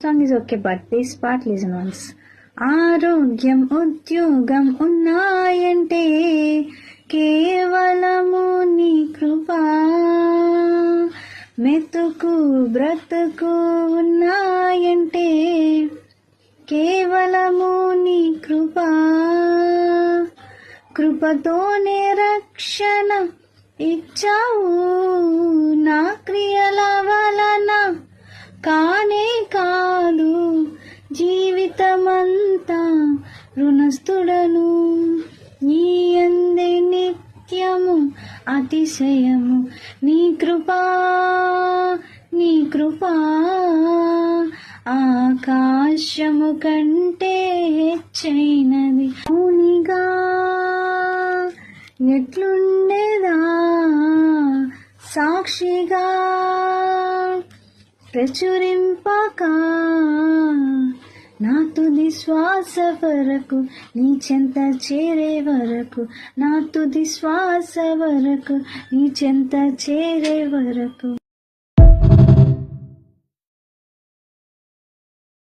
Song is okay, but this part listen once. ఆరోగ్యం ఉద్యోగం ఉన్నాయంటే కేవలము నీ కృపా, మెతుకు బ్రతుకు ఉన్నాయంటే కేవలము నీ కృపా, కృపతోనే రక్షణ ఇచ్చావు నా క్రియల వలన కానే కాదు, జీవితమంతా రుణస్థుడను నీ యందే నిత్యము అతిశయము, నీ కృపా నీ కృపా ఆకాశము కంటే హెచ్చైనది. అవునిగా ఎట్లుండేదా సాక్షిగా ప్రచురింపక నా తుది శ్వాస వరకు, నీ చెంత చేరే వరకు, నా తుది శ్వాస వరకు, నీ చెంత చేరే వరకు.